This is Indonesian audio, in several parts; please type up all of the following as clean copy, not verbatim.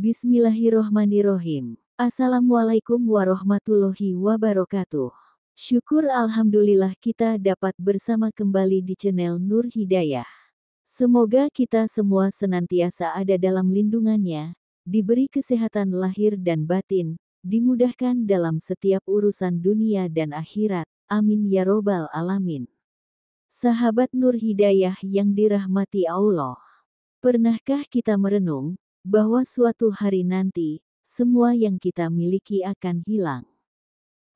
Bismillahirrohmanirrohim. Assalamualaikum warahmatullahi wabarakatuh. Syukur alhamdulillah kita dapat bersama kembali di channel Nur Hidayah. Semoga kita semua senantiasa ada dalam lindungannya, diberi kesehatan lahir dan batin, dimudahkan dalam setiap urusan dunia dan akhirat. Amin ya robbal alamin. Sahabat Nur Hidayah yang dirahmati Allah. Pernahkah kita merenung bahwa suatu hari nanti, semua yang kita miliki akan hilang?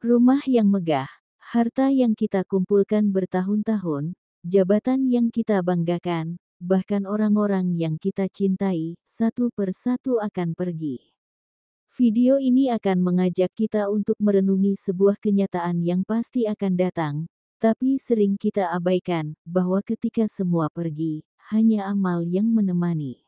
Rumah yang megah, harta yang kita kumpulkan bertahun-tahun, jabatan yang kita banggakan, bahkan orang-orang yang kita cintai, satu persatu akan pergi. Video ini akan mengajak kita untuk merenungi sebuah kenyataan yang pasti akan datang, tapi sering kita abaikan, bahwa ketika semua pergi, hanya amal yang menemani.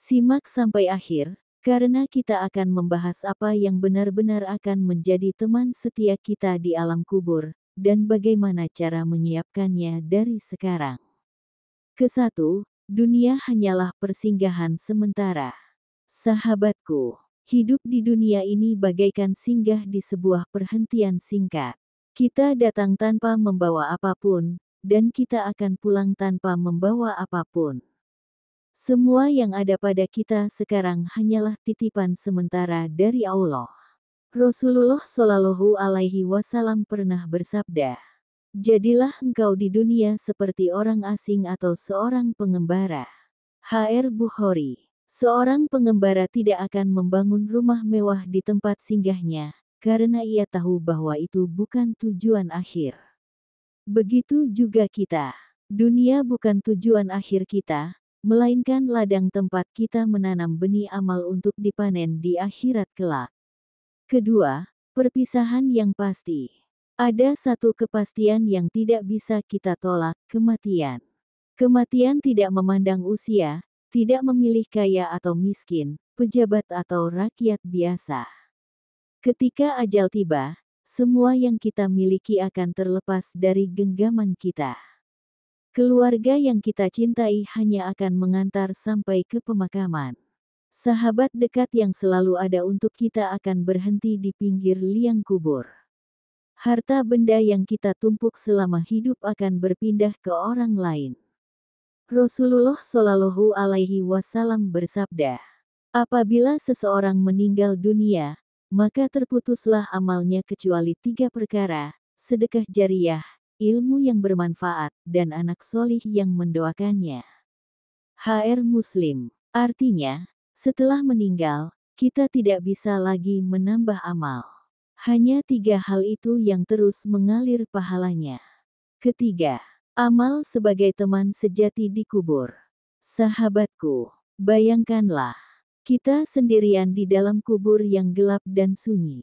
Simak sampai akhir, karena kita akan membahas apa yang benar-benar akan menjadi teman setia kita di alam kubur, dan bagaimana cara menyiapkannya dari sekarang. Kesatu, dunia hanyalah persinggahan sementara. Sahabatku, hidup di dunia ini bagaikan singgah di sebuah perhentian singkat. Kita datang tanpa membawa apapun, dan kita akan pulang tanpa membawa apapun. Semua yang ada pada kita sekarang hanyalah titipan sementara dari Allah. Rasulullah Shallallahu Alaihi Wasallam pernah bersabda, "Jadilah engkau di dunia seperti orang asing atau seorang pengembara." H.R. Bukhari. Seorang pengembara tidak akan membangun rumah mewah di tempat singgahnya, karena ia tahu bahwa itu bukan tujuan akhir. Begitu juga kita. Dunia bukan tujuan akhir kita, melainkan ladang tempat kita menanam benih amal untuk dipanen di akhirat kelak. Kedua, perpisahan yang pasti. Ada satu kepastian yang tidak bisa kita tolak, kematian. Kematian tidak memandang usia, tidak memilih kaya atau miskin, pejabat atau rakyat biasa. Ketika ajal tiba, semua yang kita miliki akan terlepas dari genggaman kita. Keluarga yang kita cintai hanya akan mengantar sampai ke pemakaman. Sahabat dekat yang selalu ada untuk kita akan berhenti di pinggir liang kubur. Harta benda yang kita tumpuk selama hidup akan berpindah ke orang lain. Rasulullah Shallallahu Alaihi Wasallam bersabda, apabila seseorang meninggal dunia, maka terputuslah amalnya kecuali 3 perkara, sedekah jariyah, ilmu yang bermanfaat, dan anak solih yang mendoakannya. H.R. Muslim. Artinya, setelah meninggal, kita tidak bisa lagi menambah amal. Hanya 3 hal itu yang terus mengalir pahalanya. Ketiga, amal sebagai teman sejati di kubur. Sahabatku, bayangkanlah, kita sendirian di dalam kubur yang gelap dan sunyi.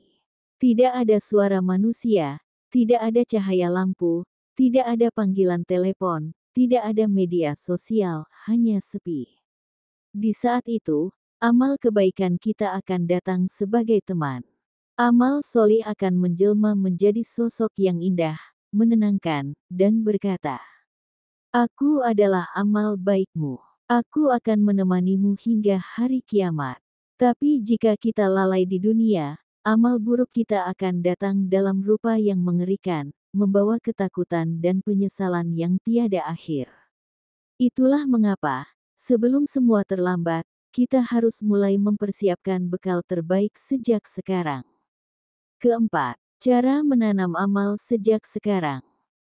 Tidak ada suara manusia, tidak ada cahaya lampu, tidak ada panggilan telepon, tidak ada media sosial, hanya sepi. Di saat itu, amal kebaikan kita akan datang sebagai teman. Amal solih akan menjelma menjadi sosok yang indah, menenangkan, dan berkata, "Aku adalah amal baikmu. Aku akan menemanimu hingga hari kiamat." Tapi jika kita lalai di dunia, amal buruk kita akan datang dalam rupa yang mengerikan, membawa ketakutan dan penyesalan yang tiada akhir. Itulah mengapa, sebelum semua terlambat, kita harus mulai mempersiapkan bekal terbaik sejak sekarang. Keempat, cara menanam amal sejak sekarang.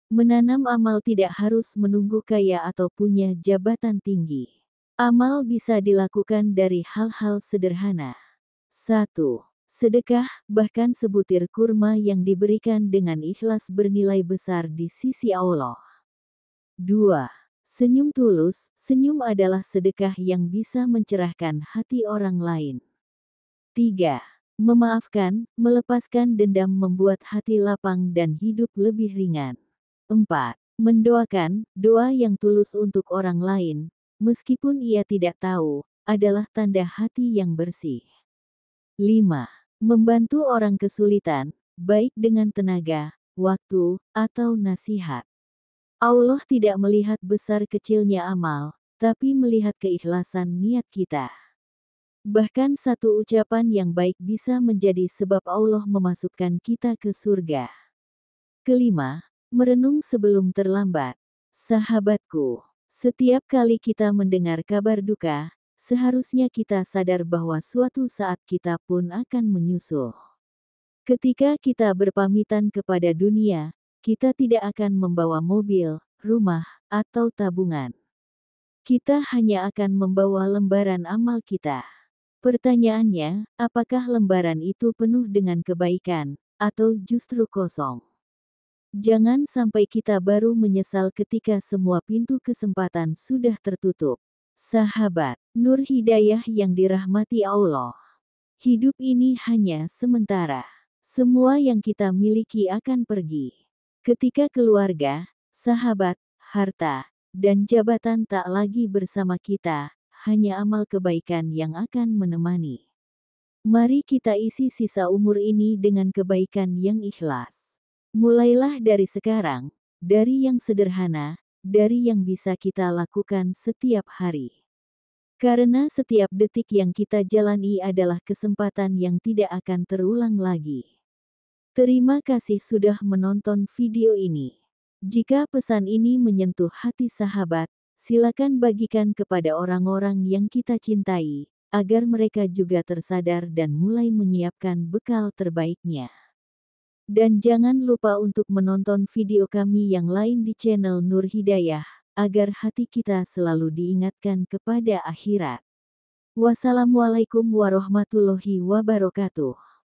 Menanam amal tidak harus menunggu kaya atau punya jabatan tinggi. Amal bisa dilakukan dari hal-hal sederhana. 1. Sedekah, bahkan sebutir kurma yang diberikan dengan ikhlas bernilai besar di sisi Allah. 2. Senyum tulus, senyum adalah sedekah yang bisa mencerahkan hati orang lain. 3. Memaafkan, melepaskan dendam membuat hati lapang dan hidup lebih ringan. 4. Mendoakan, doa yang tulus untuk orang lain, meskipun ia tidak tahu, adalah tanda hati yang bersih. 5. Membantu orang kesulitan, baik dengan tenaga, waktu, atau nasihat. Allah tidak melihat besar kecilnya amal, tapi melihat keikhlasan niat kita. Bahkan satu ucapan yang baik bisa menjadi sebab Allah memasukkan kita ke surga. Kelima, merenung sebelum terlambat. Sahabatku, setiap kali kita mendengar kabar duka, seharusnya kita sadar bahwa suatu saat kita pun akan menyusul. Ketika kita berpamitan kepada dunia, kita tidak akan membawa mobil, rumah, atau tabungan. Kita hanya akan membawa lembaran amal kita. Pertanyaannya, apakah lembaran itu penuh dengan kebaikan, atau justru kosong? Jangan sampai kita baru menyesal ketika semua pintu kesempatan sudah tertutup. Sahabat, Nur Hidayah yang dirahmati Allah. Hidup ini hanya sementara. Semua yang kita miliki akan pergi. Ketika keluarga, sahabat, harta, dan jabatan tak lagi bersama kita, hanya amal kebaikan yang akan menemani. Mari kita isi sisa umur ini dengan kebaikan yang ikhlas. Mulailah dari sekarang, dari yang sederhana, dari yang bisa kita lakukan setiap hari. Karena setiap detik yang kita jalani adalah kesempatan yang tidak akan terulang lagi. Terima kasih sudah menonton video ini. Jika pesan ini menyentuh hati sahabat, silakan bagikan kepada orang-orang yang kita cintai, agar mereka juga tersadar dan mulai menyiapkan bekal terbaiknya. Dan jangan lupa untuk menonton video kami yang lain di channel Nur Hidayah, agar hati kita selalu diingatkan kepada akhirat. Wassalamualaikum warahmatullahi wabarakatuh.